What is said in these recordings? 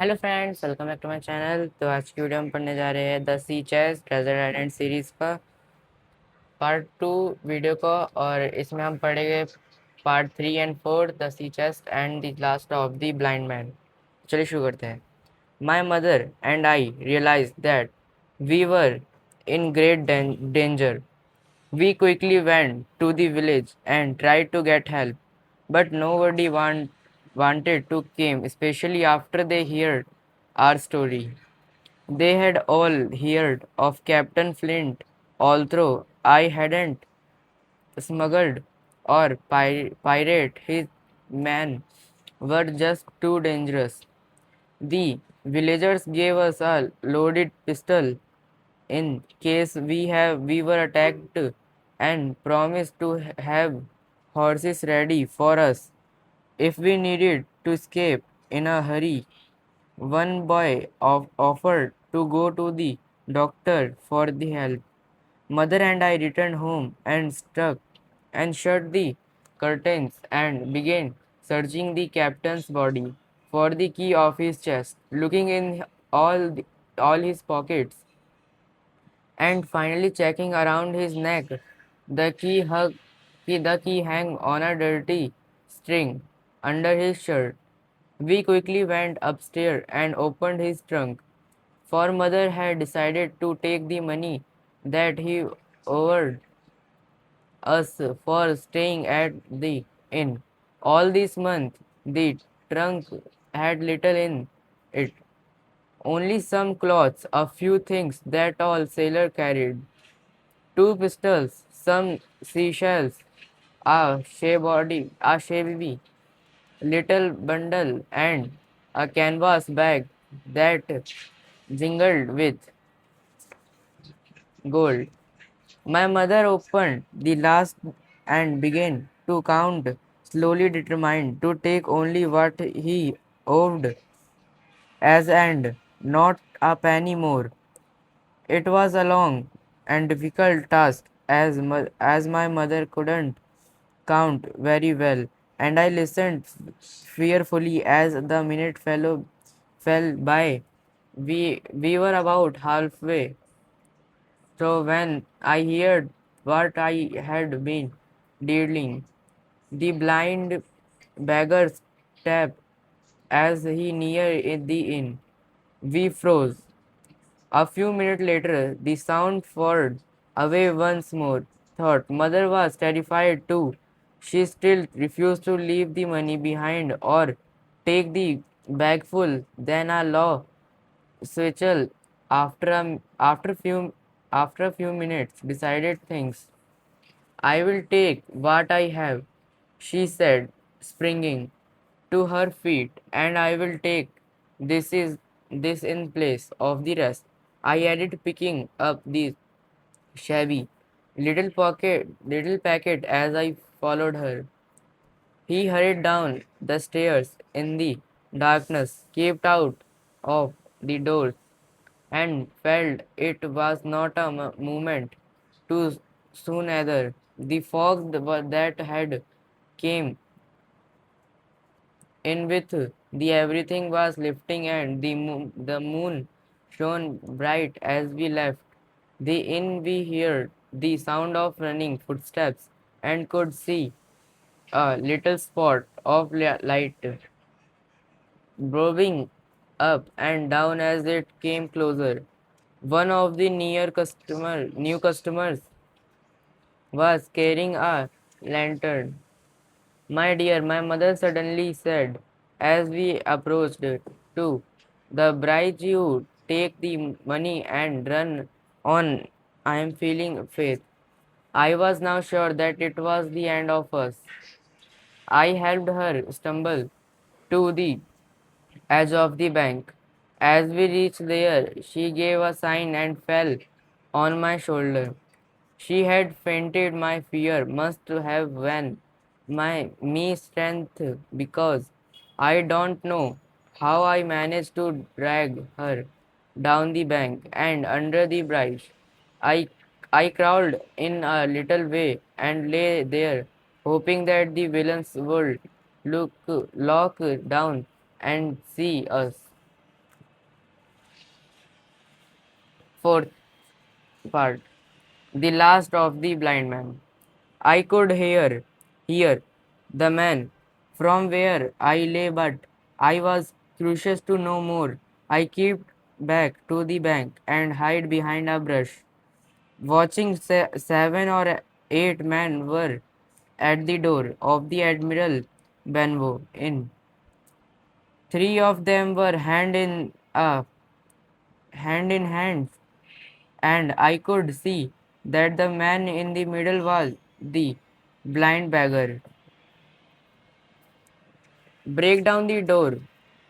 Hello friends, welcome back to my channel. तो आज की वीडियो हम पढ़ने जा रहे हैं the sea chase treasure island series का पार्ट 2 वीडियो को। और इसमें हम पढ़ेंगे part 3 and 4, the sea chase and the last of the blind man. चलिए शुरू करते हैं। My mother and I realise that we were in great danger. We quickly went to the village and tried to get help, but nobody wanted to come, especially after they heard our story. They had all heard of Captain Flint, although I hadn't smuggled or pirate his men were just too dangerous. The villagers gave us a loaded pistol in case we were attacked and promised to have horses ready for us if we needed to escape in a hurry. One boy offered to go to the doctor for the help. Mother and I returned home and struck and shut the curtains and began searching the captain's body for the key of his chest, looking in all his pockets and finally checking around his neck. The the key hung on a dirty string under his shirt. We quickly went upstairs and opened his trunk, for mother had decided to take the money that he owed us for staying at the inn. All this month, the trunk had little in it, only some clothes, a few things that all sailor carried. Two pistols, some seashells, a shabby little bundle, and a canvas bag that jingled with gold. My mother opened the last and began to count, slowly determined to take only what he owed as and not a penny more. It was a long and difficult task as my mother couldn't count very well, and I listened fearfully as the fell by. We were about halfway through when I heard what I had been dealing. The blind beggar's step as he neared the inn. We froze. A few minutes later, the sound faded away once more. Thought mother was terrified too. She still refused to leave the money behind or take the bag full. Then a law switchel after a few minutes decided things. I will take what I have, she said, springing to her feet, and I will take this is this in place of the rest. I added, picking up the shabby little packet as I followed her. He hurried down the stairs in the darkness, kept out of the door, and felt it was not a moment too soon either. The fog that had came in with the everything was lifting and the moon shone bright as we left the inn. We heard the sound of running footsteps and could see a little spot of light roving up and down as it came closer. One of the new customers was carrying a lantern. My dear, my mother suddenly said as we approached it, to the bride you take the money and run on. I am feeling faith. I was now sure that it was the end of us. I helped her stumble to the edge of the bank. As we reached there, she gave a sign and fell on my shoulder. She had fainted. My fear must have when my me strength because I don't know how I managed to drag her down the bank and under the bridge. I I crawled in a little way and lay there, hoping that the villains would look lock down and see us. fourth part, the last of the blind man. I could hear the man from where I lay, but I was curious to know more. I kept back to the bank and hid behind a brush, watching 7 or 8 men were at the door of the Admiral Benbow Inn. 3 of them were hand in hand, and I could see that the man in the middle was the blind beggar. Break down the door.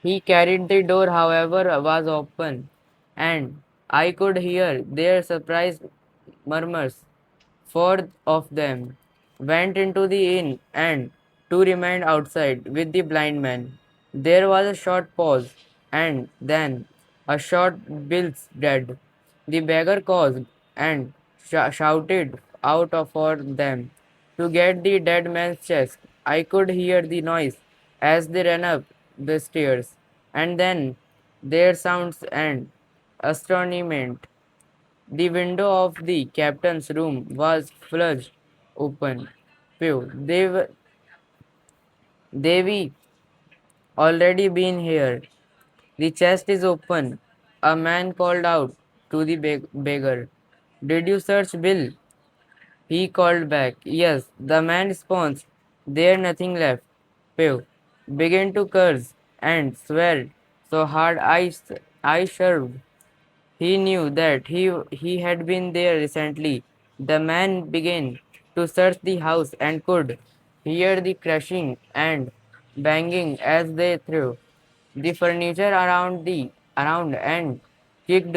He carried the door, however, was open, and I could hear their surprised murmurs. 4 of them went into the inn, and 2 remained outside with the blind man. There was a short pause, and then a short Bill's dead. The beggar caused and shouted out for them to get the dead man's chest. I could hear the noise as they ran up the stairs, and then their sounds and astonishment. The window of the captain's room was flung open. Phew, they've already been here. The chest is open. A man called out to the beggar. Did you search Bill? He called back. Yes, the man responded. There nothing left. Phew began to curse and swear so hard I swerved. He knew that he had been there recently. The man began to search the house and could hear the crashing and banging as they threw the furniture around and kicked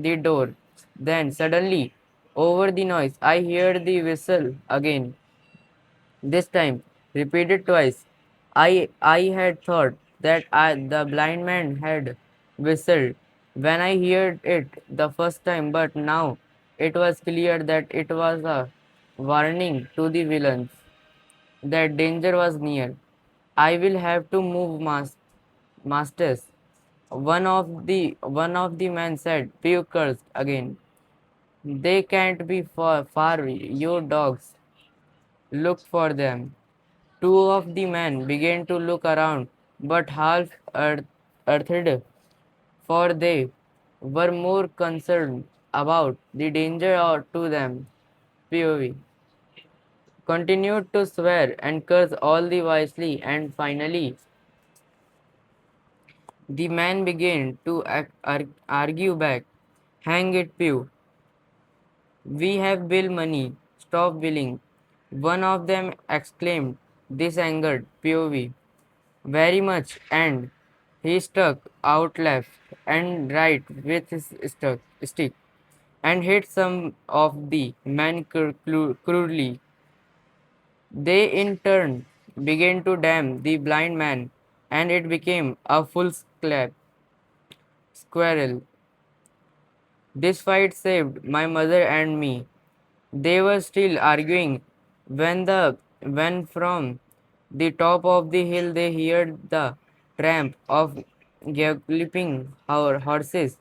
the door. Then suddenly, over the noise, I heard the whistle again. This time, repeated twice. I had thought that the blind man had whistled when I heard it the first time, but now it was clear that it was a warning to the villains that danger was near. I will have to move, masters. One of the men said. Pew cursed again. They can't be far. Your dogs. Look for them. 2 of the men began to look around, but half earthed, for they were more concerned about the danger to them. POV continued to swear and curse all the wisely, and finally the man began to argue back. Hang it, Pew. We have bill money. Stop billing. One of them exclaimed. This angered POV very much, and he struck out left and right with his stick and hit some of the men crudely. They in turn began to damn the blind man, and it became a full squirrel. This fight saved my mother and me. They were still arguing when from the top of the hill they heard the tramp of galloping horses.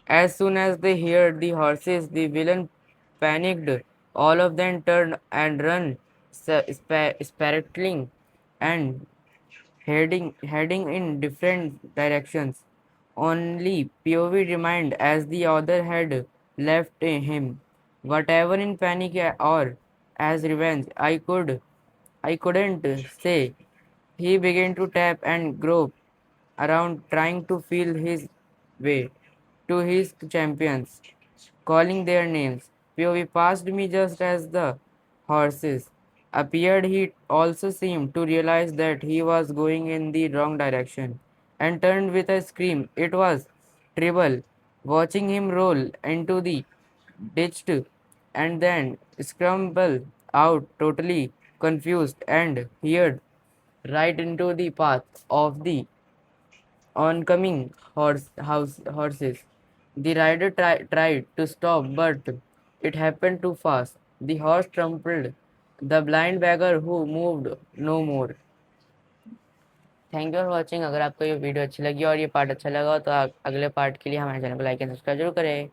As soon as they heard the horses, the villain panicked. All of them turned and ran, spiraling and heading in different directions. Only POV remained as the other had left him. Whatever in panic or as revenge, I couldn't say. He began to tap and grope around trying to feel his way to his champions, calling their names. POV passed me just as the horses appeared. He also seemed to realize that he was going in the wrong direction and turned with a scream. It was Tribble, watching him roll into the ditch and then scramble out totally confused and heard right into the path of the oncoming horses. The rider tried to stop, but it happened too fast. The horse trampled the blind beggar who moved no more. Thank you for watching. अगर आपको ये video अच्छी लगी और ये part अच्छा लगा हो तो आप अगले पार्ट के लिए हमारे चैनल को लाइक एंड सब्सक्राइब जरूर करें।